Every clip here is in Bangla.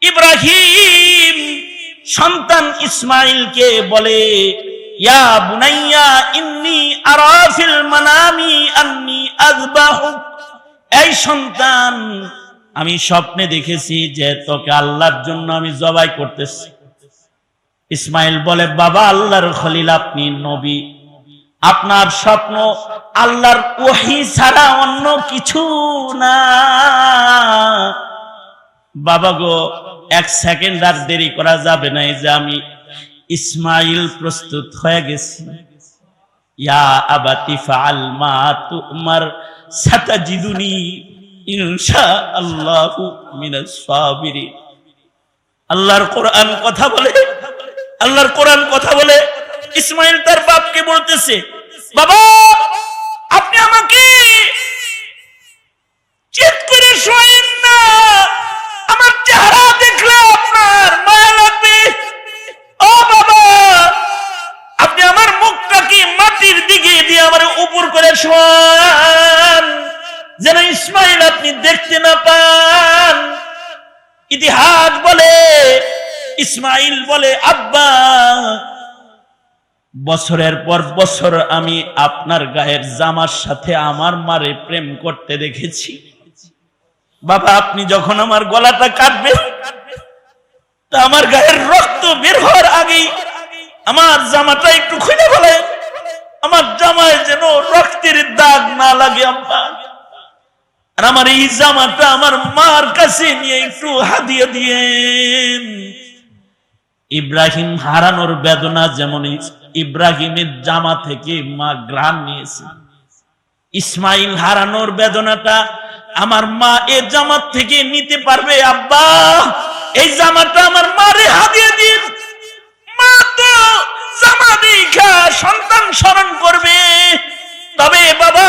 ইব্রাহিম সন্তান ইসমাইলকে বলে, ইয়া বুনাইয়া ইন্নী আরা ফিল মানামি আন্নী আযবাহুক, এই সন্তান আমি স্বপ্নে দেখেছি যে তোকে আল্লাহর জন্য আমি জবাই করতেছি। ইসমাইল বলে, বাবা আল্লাহর খলিল, আপনি নবী, আপনার স্বপ্ন আল্লাহর ওহী ছাড়া অন্য কিছু না। বাবা গো, এক সেকেন্ড আর দেরি করা যাবে না, এই যে আমি ইসমাইল প্রস্তুত হয়ে গেছি। ইয়া আবাতি ফাআল মা তুমার সাতাজিদুনি ইনশাআল্লাহু মিনাস সাবিরিন। আল্লাহর কোরআন কথা বলে, আল্লাহর কোরআন কথা বলে ইসমাইল তার বাপকে বলতেছে, বাবা আপনি আমাকে চিৎ করে শোয়েন না, আমার চেহারা দেখলে আপনার মায়া লাগবে। ও বাবা, আপনি আমার মুখটাকে মাটির দিকে দিয়ে আমার উপর করে শোয়ান, যেন ইসমাইল আপনি দেখতে না পান। ইতিহাস বলে, ইসমাইল বলে, আব্বা বছরের পর বছর আমি আপনার গায়ের জামার সাথে আমার মারে প্রেম করতে দেখেছি। বাবা আপনি যখন আমার গলাটা কাটবেন, তা আমার গায়ের রক্ত বের হওয়ার আগেই আমার জামাটা একটু খুলে ফেলে, আমার জামায় যেন রক্তের দাগ না লাগে আম্মা। আর আমার এই জামাটা আমার মার কাছে নিয়ে একটু হাদিয়া দিয়েন। ইব্রাহিম হারানোর বেদনা যেমন ইব্রাহিমের জামা থেকে মা ঘ্রাণ নিয়েছে, ইসমাইল হারানোর বেদনাটা আমার মা এই জামাত থেকে নিতে পারবে। আব্বা এই জামাটা আমার মারে হাদিয়া দিন। মা তো জামা দেখা সন্তান স্মরণ করবে, তবে বাবা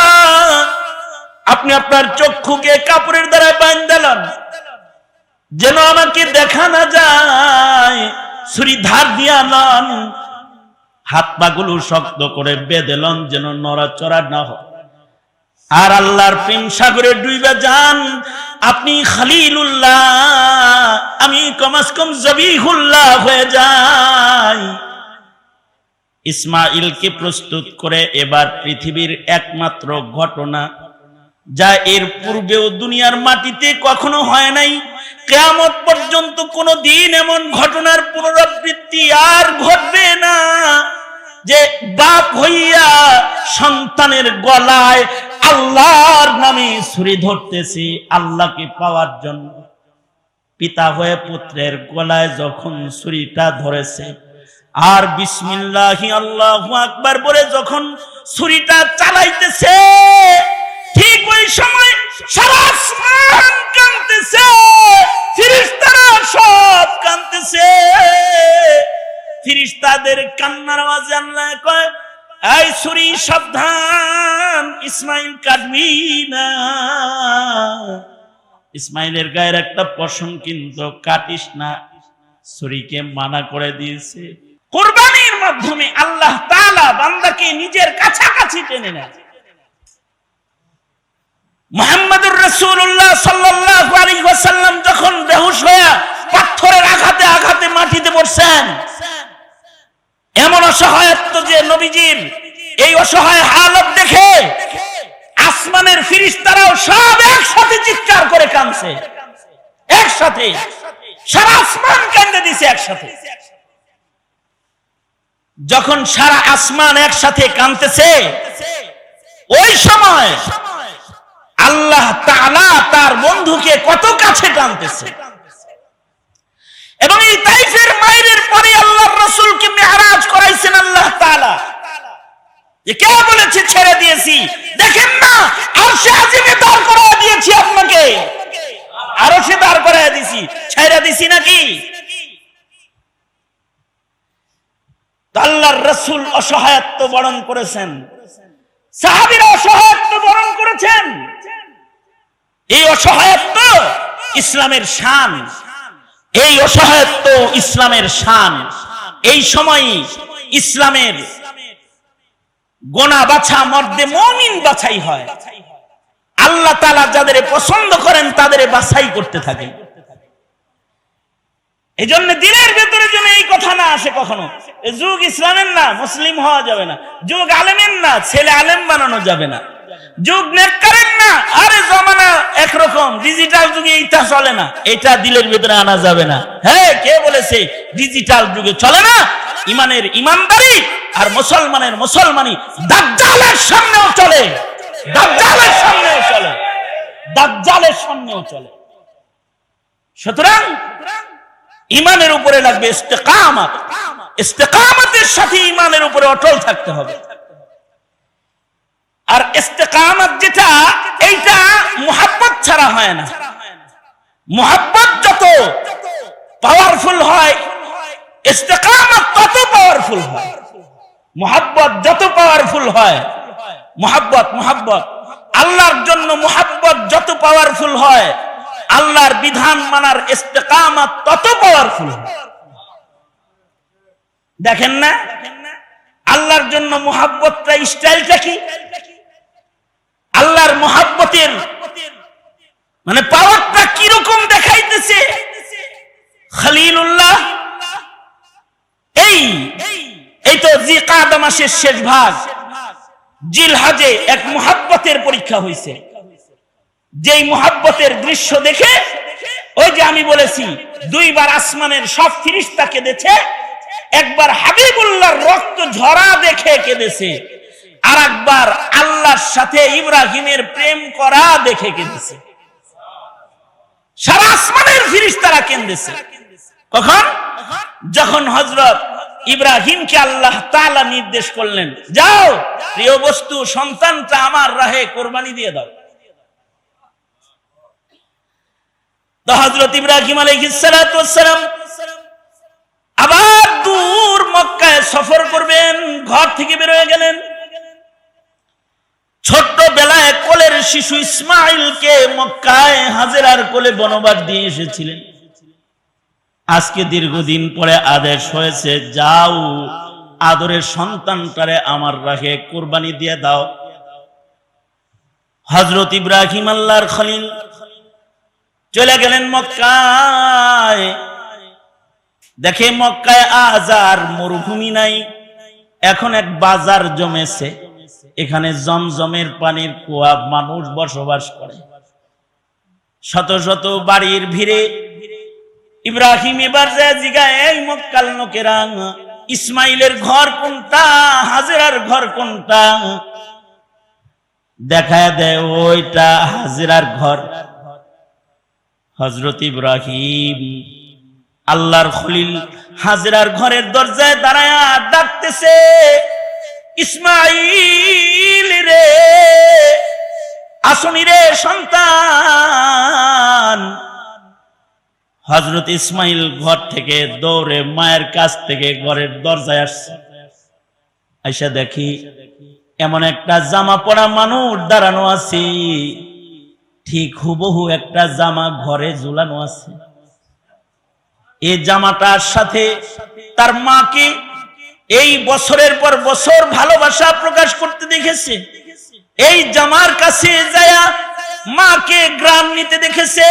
আপনি আপনার চক্ষুকে কাপড়ের দ্বারা বাঁধালেন যেন আমাকে দেখা না যায়, ছুরি ধার দিয়া লন, হাত পা গুলো শক্ত করে বেঁধেলন যেন নড়াচড়া না হয়। আর আল্লাহর প্রেম সাগরে ডুইবা যান, আপনি খলিলুল্লাহ, আমি কমাস কম জবিহুল্লাহ হয়ে যাই। ইসমাইলকে প্রস্তুত করে এবার পৃথিবীর একমাত্র ঘটনা, যা এর পূর্বেও দুনিয়ার মাটিতে কখনো হয় নাই, কিয়ামত পর্যন্ত কোনো দিন এমন ঘটনার পুনরাবৃত্তি আর ঘটবে না, যে বাপ হইয়া সন্তানের গলায় আল্লাহর নামে ছুরি ধরতেছি আল্লাহকে পাওয়ার জন্য। পিতা হয়ে পুত্রের গলায় যখন ছুরিটা ধরেছে, আর বিসমিল্লাহি আল্লাহু আকবার বলে যখন ছুরিটা চালাইতেছে, ঠিক ওই সময় সারা আসমান কাঁদতেছে, ফেরেশতারা সব কাঁদতেছে। ফেরেশতাদের কান্নার আওয়াজে আল্লাহ কয়, এই ছুরি সাবধান, ইসমাইল কাটবি না। ইসমাইলের গায়ের একটা পশম কিন্তু কাটিস না, ছুরিকে মানা করে দিয়েছে। কুরবানির মাধ্যমে আল্লাহ তাআলা বান্দাকে নিজের কাছাকাছি টেনে নেয়। মুহাম্মদুর রাসূলুল্লাহ সাল্লাল্লাহু আলাইহি ওয়াসাল্লাম যখন বেহুশ হয়ে পাথরের আঘাতে আঘাতে মাটিতে পড়ছেন, এমন অসহায়ত্ব যে নবীজির এই অসহায় হালত দেখে আসমানের ফেরেশতারাও সব একসাথে চিৎকার করে কাঁদছে, একসাথে সারা আসমান কাঁদে দিছে একসাথে। যখন সারা আসমান একসাথে কাঁদতেছে, ওই সময় আল্লাহ তাআলা তার বন্ধুকে কত কাছে টানতেছে। এবং এই তাইফের মাইরের পরে আল্লাহর রাসূলকে মিরাজ করাইছেন আল্লাহ তাআলা। যে কে বলেছে ছেড়ে দিয়েছি? দেখেন না, আরশে আজিমে দাঁড় করায় দিয়েছি আপনাকে, আরশে দাঁড় করায় দিয়েছি, ছেড়ে দিয়েছি নাকি? আল্লাহর রাসূল অসহায়ত্ব বরণ করেছেন, সাহাবীরা অসহায়ত্ব বরণ করেছেন। এই অসহায়ত্ব ইসলামের শান, এই অসহায়ত্ব ইসলামের শান। এই সময় ইসলামের গোনা বাছা মর্দে মুমিন বাছাই হয়। আল্লাহ তাআলা যাদের পছন্দ করেন তাদের বাছাই করতে থাকেন। এই জন্য দিনের ভেতরে যেন এই কথা না আসে কখনো, যুগ ইসলামের না, মুসলিম হওয়া যাবে না, যুগ আলেমের না, ছেলে আলেম বানানো যাবে না, যুগ নেককারের না, আরে জমানা একরকম, ডিজিটাল যুগে এটা চলে না, এটা দিলের ভেতরে আনা যাবে না। হ্যাঁ, কে বলেছে ডিজিটাল যুগে চলে না? ইমানের ইমানদারি আর মুসলমানের মুসলমানি দাজ্জালের সামনেও চলে, দাজ্জালের সামনেও চলে, দাজ্জালের সামনেও চলে। সুতরাং ইমানের উপরে লাগবে ইস্তেকামত, ইস্তেকামতের সাথে ইমানের উপরে অটল থাকতে হবে। আর ইস্তেকামত যেটা, এইটা মুহাব্বত ছাড়া হয় না। মুহাব্বত যত পাওয়ারফুল হয়, ইস্তেকামত তত পাওয়ারফুল হয়। মুহাব্বত যত পাওয়ারফুল হয়, মুহাব্বত আল্লাহর জন্য মুহাব্বত যত পাওয়ারফুল হয়, আল্লাহর বিধান মানার ইস্তেকামত তত পাওয়ারফুল হয়। দেখেন না আল্লাহর জন্য মুহাব্বতটা, স্টাইলটা কি? আল্লাহর মুহাব্বতের মানে পাওয়ারটা কিরকম দেখাইতেছে। খলিলুল্লাহ, এই তো জিলকাদা মাসের শেষ ভাগ, জিলহজে এক মুহাব্বতের পরীক্ষা হয়েছে। যেই মুহাব্বতের দৃশ্য দেখে, ওই যে আমি বলেছি, দুইবার আসমানের সব ফেরেশতা কেঁদেছে, একবার হাবিবুল্লাহর রক্ত ঝরা দেখে কেঁদেছে, আর একবার আল্লাহর সাথে ইব্রাহিমের প্রেম করা দেখে কেঁদেছে। সারা আসমানের ফেরেশতারা কেঁদেছে। কখন? যখন হযরত ইব্রাহিমকে আল্লাহ তাআলা নির্দেশ করলেন, যাও প্রিয় বস্তু সন্তানটা আমার রাহে কুরবানি দিয়ে দাও। তো হযরত ইব্রাহিম আলাইহিস সালাতু ওয়াস সালাম আবার দূর মক্কায় সফর করবেন, ঘর থেকে বের হয়ে গেলেন। ছোট্ট বেলায় কোলের শিশু ইসমাইলকে মক্কায় হাজেরার কোলে বনবাস দিয়ে এসেছিলেন। আজকে দীর্ঘদিন পরে আদেশ হয়েছে, যাও আদরের সন্তানটারে আমার রাহে কুরবানি দিয়ে দাও। হযরত ইব্রাহিম আল্লাহর খলিল চলে গেলেন মক্কায়। দেখে মক্কায় আজ আর মরুভূমি নাই, এখন এক বাজার জমেছে। এখানে জমজমের পানির কুয়া, মানুষ বসবাস করে। শত শত বাড়ির ভিড়ে ইব্রাহিম এবার যায় জিগায়, এই মক্কার লোকেরা, ইসমাইলের ঘর কোনটা, হাজেরার ঘর কোনটা? দেখায় দেয় ওইটা হাজেরার ঘর। হযরত ইব্রাহিম আল্লাহর খলিল হাজেরার ঘরের দরজায় দাঁড়ায় ডাকতেছে, ইসমাইল রে, আসনি রে সন্তান। হযরত ইসমাইল ঘর থেকে দৌড়ে মায়ের কাছ থেকে ঘরের দরজায় আসছে। আইসা দেখি এমন একটা জামা পরা মানুষ দাঁড়ানো আছে, ঠিক হুবহু একটা জামা ঘরে ঝুলানো আছে। এই জামাটার সাথে তার মাকে এই বছরের পর বছর ভালোবাসা প্রকাশ করতে দেখেছে। এই জামার কাছে যায়া মাকে গ্রাম নিতে দেখেছে,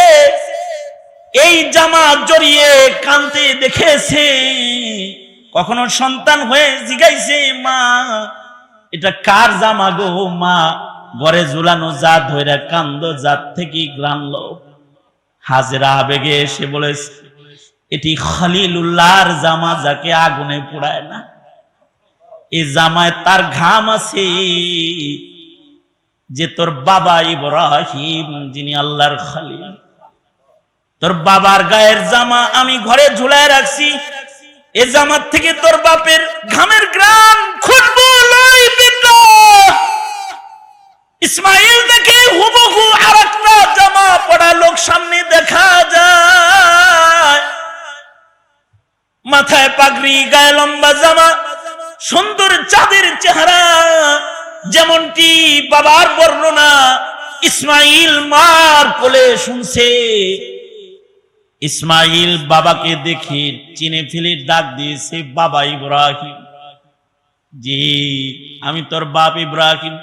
এই জামা জড়িয়ে কাঁদতে দেখেছে। কখনো সন্তান হয়ে জিজ্ঞাসে, মা এটা কার জামা গো? মা ঘরে ঝুলানো যা ধরে কান্দ, যার থেকে গ্রামলো। হাজেরা আবেগে এসে বলেছে, এটি খলিলুল্লাহর জামা, যাকে আগুনে পোড়ায় না। এই জামায় তার ঘাম আছে, যে তোর বাবা ইব্রাহিম, যিনি আল্লাহর খলিল, তোর বাবার গায়ের জামা আমি ঘরে ঝুলায় রাখছি। এই জামার থেকে তোর বাপের ঘামের গ্রাম খুশবু লইবে না। ইসমাইল দেখে হুবহু আরেকটা জামা পড়া লোক সামনে দেখা যায়, মাথায় পাগড়ি, গায়ে লম্বা জামা, সুন্দর চাঁদের চেহারা। যেমনটি বাবার বর্ণনা ইসমাইল মার কোলে শুনছে। ইসমাইল বাবাকে দেখে চিনে ফেলে ডাক দিয়েছে, বাবা ইব্রাহিম। জি, আমি তোর বাপ ইব্রাহিম।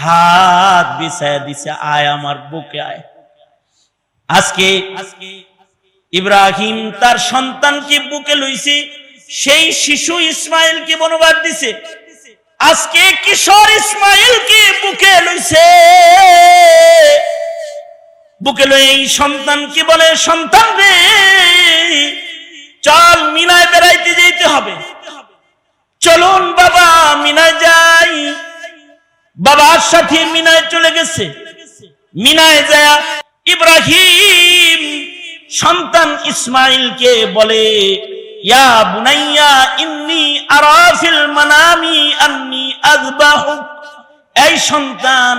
হাত বিছায়া দিছে, আয় আমার বুকে আয়। আজকে ইব্রাহিম তার সন্তানকে বুকে লইছে, সেই শিশু ইসমাইলকে বনবাস দিছে। আজকে কিশোর ইসমাইলকে বুকে লইছে, বুকে লই এই সন্তানকে বলে, সন্তান রে চল মিনায় বেড়াইতে যেতে হবে, চলুন বাবা মিনায় যাই। বাবার সাথে মিনায় চলে গেছে। মিনায় যায় ইব্রাহিম সন্তান ইসমাইলকে বলে, ইয়া বুনাইয়া ইন্নী আরা ফিল মানামি আন্নী আযবাহুক, এই সন্তান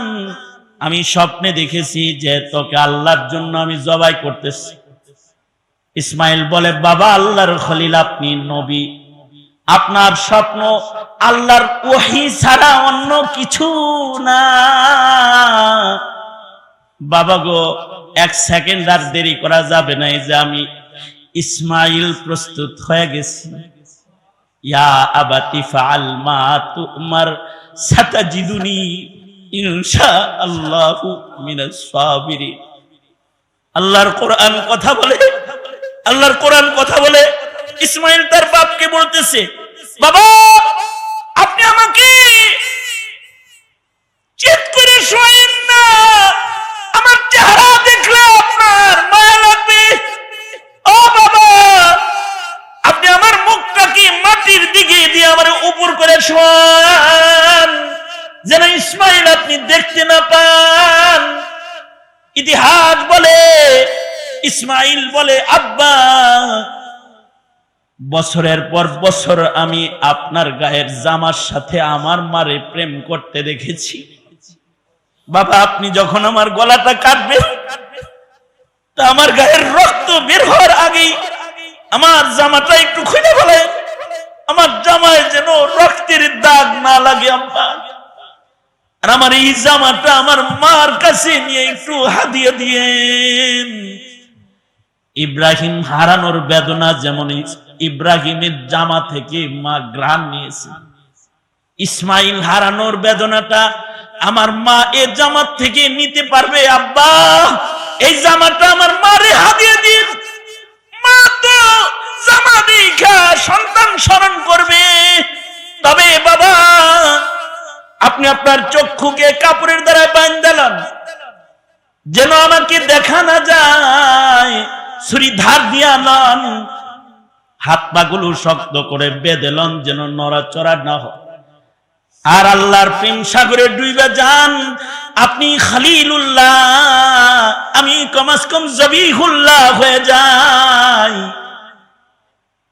আমি স্বপ্নে দেখেছি যে তোকে আল্লাহর জন্য আমি জবাই করতেছি। ইসমাইল বলে, বাবা আল্লাহর খলিল, আপনি নবী, আপনার স্বপ্ন আল্লাহর ওহী ছাড়া অন্য কিছু না। বাবা গো, এক সেকেন্ড আর দেরি করা যাবে না, এই যে আমি ইসমাইল প্রস্তুত হয়ে গেছি। ইয়া আবাতি ফাআল মা তুমার সাতাজিদুনি ইনশাআল্লাহু মিনাস সাবিরিন। আল্লাহর কোরআন কথা বলে, আল্লাহর কোরআন কথা বলে। ইসমাইল তার বাপকে বলতেছে, বাবা আপনি আমাকে চিৎ করে শোয়েন না, আমার চেহারা দেখলে আপনার মায়া লাগবে। ও বাবা, আপনি আমার মুখটাকে মাটির দিকে দিয়ে আমার উপর করে শোয়ান, যেন ইসমাইল আপনি দেখতে না পান। ইতিহাস বলে, ইসমাইল বলে, আব্বা বছরের পর বছর আমি আপনার গায়ের জামার সাথে আমার মারে প্রেম করতে দেখেছি। বাবা আপনি যখন আমার গলাটা কাটবেন, তা আমার গায়ের রক্ত বের হওয়ার আগেই আমার জামাটা একটু খুলে ফেলে, আমার জামায় যেন রক্তের দাগ না লাগে আম্মা। আর আমার এই জামাটা আমার মার কাছে নিয়ে একটু হাদিয়া দিয়েন। ইব্রাহিম হারানোর বেদনা যেমন ইব্রাহিমের জামা থেকে মা ঘ্রাণ নিয়েছে, ইসমাইল হারানোর বেদনাটা আমার মা এই জামাত থেকে নিতে পারবে। আব্বা এই জামাটা আমার মারে হাদিয়া দিন। মা তো জামা দেখা সন্তান স্মরণ করবে। তবে বাবা আপনি আপনার চক্ষুকে কাপড়ের দ্বারা বাঁধালেন, যেন আমাকে দেখা না যায়। ছুরি ধার দিয়া লন, হাত পা গুলো শক্ত করে বেঁধেলন, যেন নড়াচড়া না হয়। আর আল্লাহর প্রেম সাগরে ডুইবা যান। আপনি খলিলুল্লাহ, আমি কমাস কম জবিহুল্লাহ হয়ে যাই।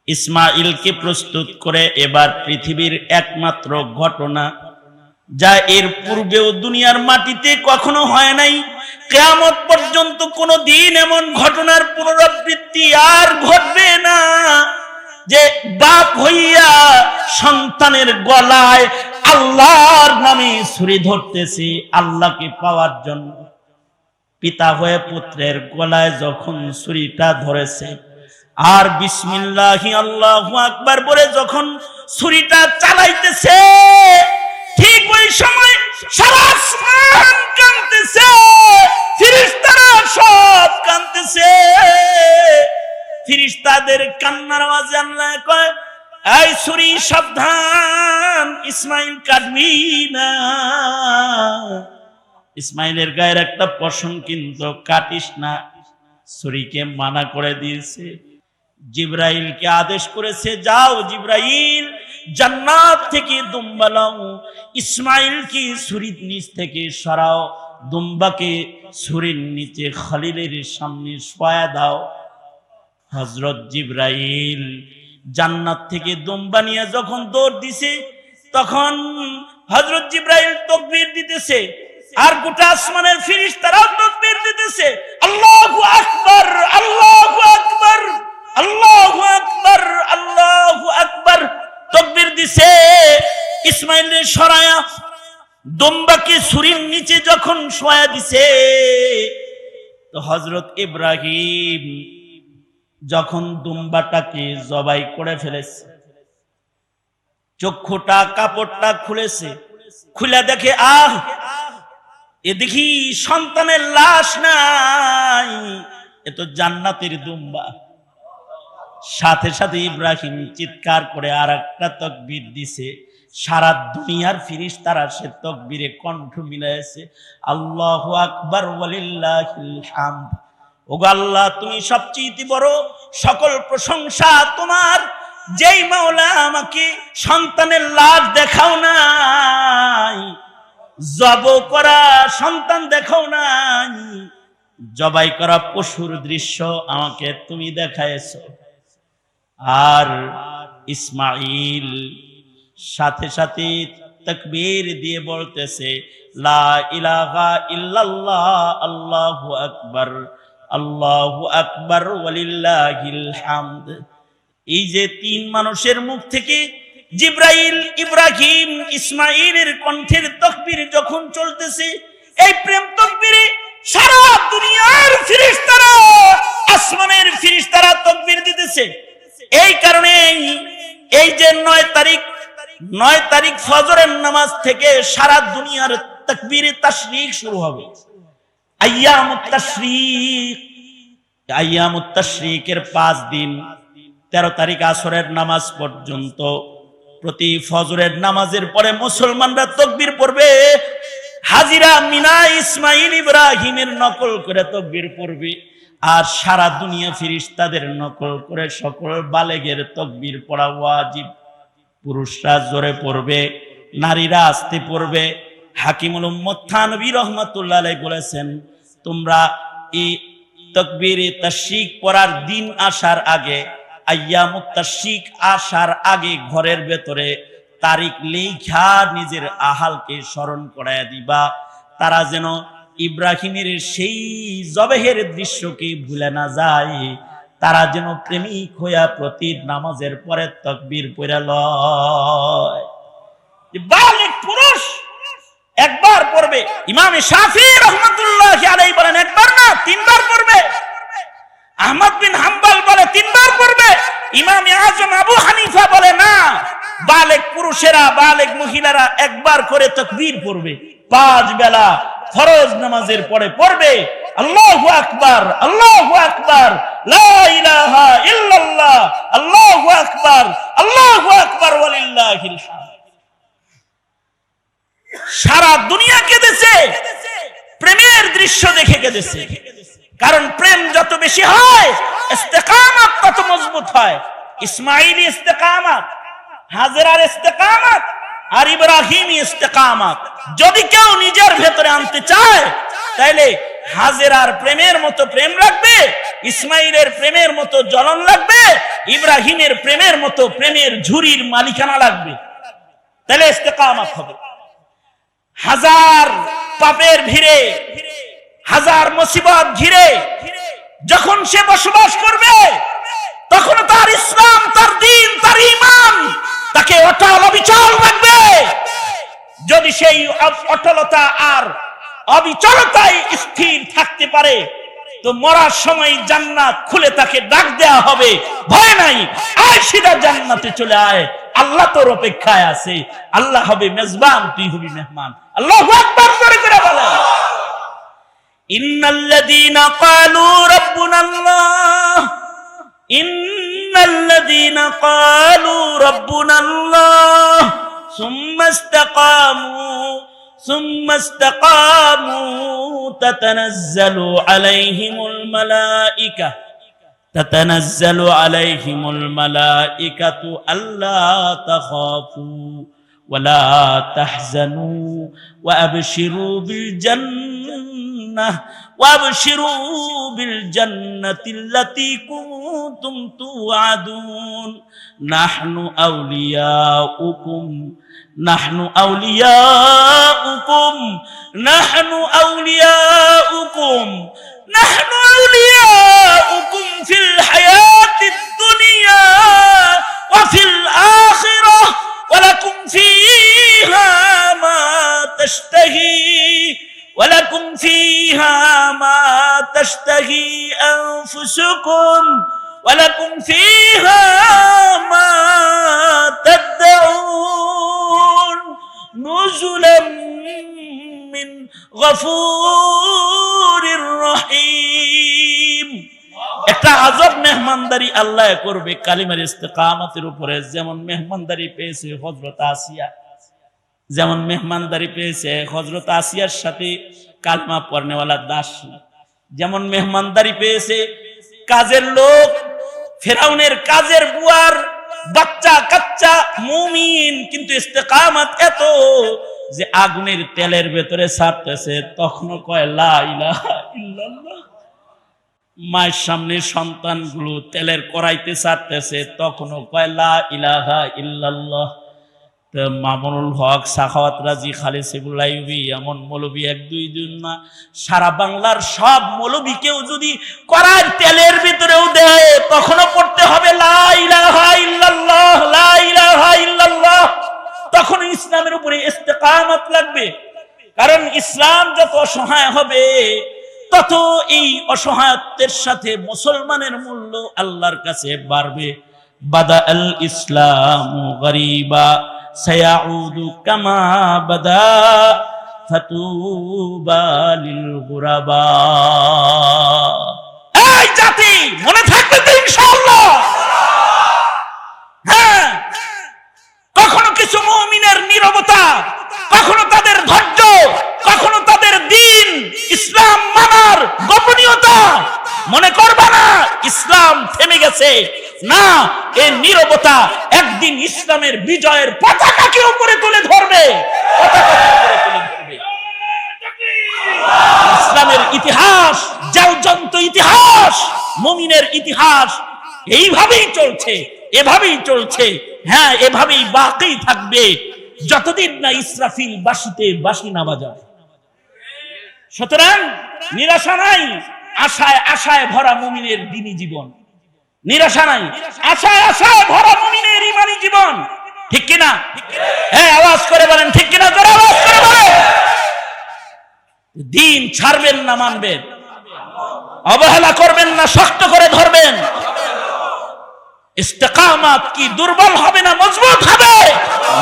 ইসমাইলকে প্রস্তুত করে এবার পৃথিবীর একমাত্র ঘটনা, যা এর পূর্বেও দুনিয়ার মাটিতে কখনো হয় নাই, কিয়ামত পর্যন্ত কোনো দিন এমন ঘটনার পুনরাবৃত্তি আর ঘটবে না, যে বাপ হইয়া সন্তানের গলায় আল্লাহর নামে ছুরি ধরতেছে আল্লাহকে পাওয়ার জন্য। পিতা হয়ে পুত্রের গলায় যখন ছুরিটা ধরেছে, আর বিসমিল্লাহি আল্লাহু আকবার বলে যখন ছুরিটা চালাইতেছে, ঠিক ওই সময় সারা আসমান কাঁদতেছে, ফেরেশতারা সব কাঁদতেছে। ফেরেশতাদের কান্নার আওয়াজে আল্লাহ কয়, এই ছুরি সাবধান, ইসমাইল কাটবি না। ইসমাইলের গায়ের একটা পশম কিন্তু কাটিস না, ছুরিকে মানা করে দিয়েছে। জিবরাইলকে আদেশ করেছে, যাও জিবরাইল জান্নাত থেকে দুম্বা লাও, ইসমাইলকে ছুরির নিচ থেকে সরাও, দুম্বাকে ছুরির নিচে খলিলের সামনে শোয়া দাও। হযরত জিবরাইল জান্নাত থেকে দুম্বা নিয়ে যখন দৌড় দিছে, তখন হযরত জিবরাইল তাকবীর দিতেছে, আর গোটা আসমানের ফেরেশতারাও তাকবীর দিতেছে, আল্লাহু আকবার, আল্লাহু আকবার, আল্লাহু আকবার, আল্লাহু আকবার তাকবীর দিছে। ইসমাইলের সরায়া দুম্বাকে ছুরির নিচে যখন শোয়া দিছে, তো হযরত ইব্রাহিম যখন দুম্বাটাকে জবাই করে ফেলেছে, চক্ষুটা কাপড়টা খুলেছে, খুলে দেখে এ দেখি সন্তানের লাশ নাই, এ তো জান্নাতের দুম্বা। সাথে সাথে ইব্রাহিম চিৎকার করে আরেকটা তাকবীর দিছে। সারা দুনিয়ার ফেরেশতারা সে তাকবীরে কণ্ঠ মিলাইছে, আল্লাহু আকবার ওয়ালিল্লাহিল হামদ। ওগো আল্লাহ, তুমি সবচেয়ে বড়, সকল প্রশংসা তোমার, যেই মাওলা আমাকে সন্তানের লাশ দেখাও নাই, জব করা সন্তান দেখাও নাই, জবাই করা পশুর দৃশ্য আমাকে তুমি দেখাইছো। আর ইসমাইল সাথে সাথে তাকবীর দিয়ে বলতেছে, লা ইলাহা ইল্লাল্লাহ, আল্লাহু আকবার, আল্লাহু আকবার ওয়ালিল্লাহিল হামদ। এই যে তিন মানুষের মুখ থেকে জিবরাইল, ইব্রাহিম, ইসমাইলের কণ্ঠের তাকবীর যখন চলতেছে, এই প্রেম তাকবীরে সারা দুনিয়ার ফেরেশতারা, আসমানের ফেরেশতারা তাকবীর দিতেছে। এই কারণে এই যে 9 তারিখ ফজরের নামাজ থেকে সারা দুনিয়ার তাকবীরে তাশরীক শুরু হবে। আইয়ামুত তাশরীকের 5 দিন, 13 তারিখ আসরের নামাজ পর্যন্ত প্রতি ফজরের নামাজের পরে মুসলমানরা তাকবীর পড়বে। হাজিরা মিনা ইসমাইল ইব্রাহিমের নকল করে তাকবীর পড়বে, আর সারা দুনিয়া ফেরেশতাদের নকল করে সকল বালেগের তাকবীর পড়া ওয়াজিব। পুরুষরা জোরে পড়বে, নারীরা আস্তে পড়বে। হাকিমুল উম্মত থানভী রাহমাতুল্লাহ আলাইহি বলেছেন, তোমরা এই তাকবীরে তাশরীক পড়ার দিন আসার আগে, আইয়ামুত তাশরীক আসার আগে ঘরের ভেতরে তারিখ লেখা নিজের আহালকে স্মরণ করায় দিবা, তারা যেন ইব্রাহিমের সেই জবেহের দৃশ্যকে ভুলে না যায়, তারা যেন প্রেমিক হইয়া প্রতি নামাজের পরে তাকবীর পড়ে লয়। বালিগ পুরুষ একবার পড়বে, ইমাম শাফিঈ রাহমাতুল্লাহি আলাইহি বলেন একবার না 3 বার পড়বে, আহমদ বিন হাম্বল বলে 3 বার পড়বে, ইমাম আজম আবু হানিফা বলে না, বালিগ পুরুষেরা, বালিগ মহিলারা একবার করে তাকবীর পড়বে। 5 বেলা ফরজ নামাজের পরে পড়বে, আল্লাহু আকবার, আল্লাহু আকবার, লা ইলাহা ইল্লাল্লাহ, আল্লাহু আকবার, আল্লাহু আকবার ওয়ালিল্লাহিল হামদ। সারা দুনিয়া কেঁদেছে, প্রেমের দৃশ্য দেখে কেঁদেছে। কারণ প্রেম যত বেশি হয়, ইস্তেকামত তত মজবুত হয়। ইসমাইলি ইস্তেকামত, হাজেরার ইস্তেকামত, আর ইব্রাহিমী ইস্তেকামত যদি কেউ নিজের ভেতরে আনতে চায়, তাহলে হাজেরার প্রেমের মতো প্রেম লাগবে, ইসমাইলের প্রেমের মতো জ্বলন লাগবে, ইব্রাহিমের প্রেমের মতো প্রেমের ঝুরির মালিকানা লাগবে, তাহলে ইস্তেকামত হবে। হাজার পাপের ভিড়ে, হাজার মুসিবত ঘিরে যখন সে বসবাস করবে, তখন তার ইসলাম, তার দ্বীন, তার ঈমান তাকে অটল অবিচল রাখবে। যদি সেই অটলতা আর অবিচলতায় স্থির থাকতে পারে, তো মরার সময় জান্নাত খুলে তাকে ডাক দেয়া হবে, ভয় নাই, আয় সিধা জান্নাতে চলে আয়, আল্লাহ তোর অপেক্ষায় আছে, আল্লাহ হবে মেজবান, তুই হবি মেহমান। আল্লাহু আকবার করে বলেন, ইন্নাল্লাযীনা ক্বালু রাব্বুনাল্লাহ, ইন্নাল্লাযীনা ক্বালু রাব্বুনাল্লাহ সুম্মা ইসতাকামু তাতানাজ্জালু আলাইহিমুল মালাইকাতু আল্লা তাখাফু ওয়া লা তাহজানু ওয়া আবশিরু বিল জান্নাতিল্লাতী কুনতুম তুআদুন নাহনু আউলিয়াউকুম ফিল হায়াতিদ দুনিয়া ওয়া ফিল আখিরাহ ওয়া লাকুম ফীহা মা তাশতাহি أنفسكم ولكم فيها ما تدعون نزلا من غفور رحيم। একটা আজব মেহমানদারি আল্লাহ করবে কালিমার ইস্তেকামতের উপরে। যেমন মেহমানদারি পেয়েছে হযরত আসিয়া, যেমন মেহমানদারি পেয়েছে হযরত আসিয়ার সাথে কালমা পড়নেওয়ালা দাসী, যেমন মেহমানদারি পেয়েছে কাজের লোক, ফেরাউনের কাজের বুয়ার বাচ্চা কাচ্চা মুমিন, কিন্তু ইস্তেকামত এত যে আগুনের তেলের ভেতরে ছাড়তেছে তখনও কয় লা ইলাহা ইল্লাল্লাহ। মায়ের সামনে সন্তানগুলো তেলের কড়াইতে ছাড়তেছে তখনও কয় লা ইলাহা ইল্লাল্লাহ। মামুনুল হক, সাখাওয়াত রাজি, খালিদ সাইফুল্লাহ আইয়ুবী, এমন মৌলবী এক দুই জন না, সারা বাংলার সব মৌলবীকেও যদি কড়াইয়ের তেলের ভিতরেও দেয় তখনও পড়তে হবে লা ইলাহা ইল্লাল্লাহ, লা ইলাহা ইল্লাল্লাহ। তখন ইসলামের উপরে ইস্তেকামত লাগবে। কারণ ইসলাম যত অসহায় হবে তত এই অসহায়ত্বের সাথে মুসলমানের মূল্য আল্লাহর কাছে বাড়বে। বাদা আল ইসলামু গরিবা সায়াউদু কামা বাদা ফাতুবা লিল গুরাবা। এই জাতি মনে থাকবে তো ইনশাআল্লাহ। হ্যাঁ, কখনো কিছু মুমিনের নীরবতা, কখনো তাদের ধৈর্য, কখনো তাদের দ্বীন ইসলাম মানার গোপনীয়তা মনে করবা না ইসলাম থেমে গেছে। না, এই নীরবতা একদিন ইসলামের বিজয়ের পতাকাকে উপরে তুলে ধরবে, ইসলামের ইতিহাস জ্বলন্ত ইতিহাস, মুমিনের ইতিহাস এইভাবেই চলছে, এভাবেই চলছে। হ্যাঁ, এভাবেই বাকি থাকবে যতদিন না ইসরাফিল বাঁশিতে বাঁশি না বাজায়। সুতরাং নিরাশা নাই, আশায় আশায় ভরা মুমিনের দ্বীনি জীবন। নিরাশা নাই, আশায় আশায় ভরা মুমিনের ঈমানি জীবন। ঠিক কিনা? হ্যাঁ, আওয়াজ করে বলেন ঠিক কিনা, জোরে আওয়াজ করে বলেন। দ্বীন ছাড়বেন না, মানবেন, অবহেলা করবেন না, শক্ত করে ধরবেন। ইস্তেকামত কি দুর্বল হবে না, মজবুত হবে?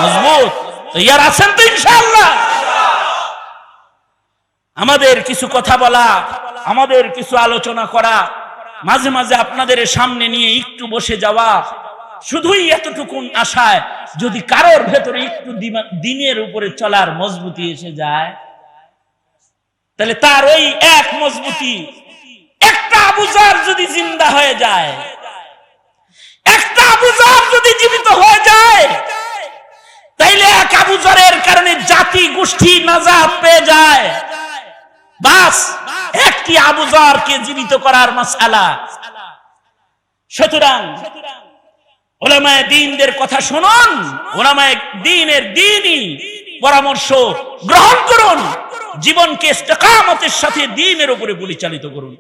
মজবুত। তৈয়ার আছেন তো ইনশাআল্লাহ? আমাদের কিছু কথা বলা, আমাদের কিছু আলোচনা করা, মাঝে মাঝে আপনাদের সামনে নিয়ে একটু বসে যাওয়া, শুধুই এতটুকুন আশায় যদি কারোর ভেতরে একটু দ্বীনের উপরে চলার মজবুতি এসে যায়, তাহলে তার ওই এক মজবুতি, একটা আবু জার যদি জিন্দা হয়ে যায়, একটা আবু জার যদি জীবিত হয়ে যায়, তাইলে এক আবু জারের কারণে জাতি গোষ্ঠী নাজাত পেয়ে যায়। বাস একটি আবু জারকে জীবিত করার মাসআলা। সুতরাং উলামায়ে দ্বীনদের কথা শুনুন, উলামায়ে দ্বীনের দ্বীনি পরামর্শ গ্রহণ করুন, জীবনকে ইস্তেকামতের সাথে দ্বীনের উপরে পরিচালিত করুন।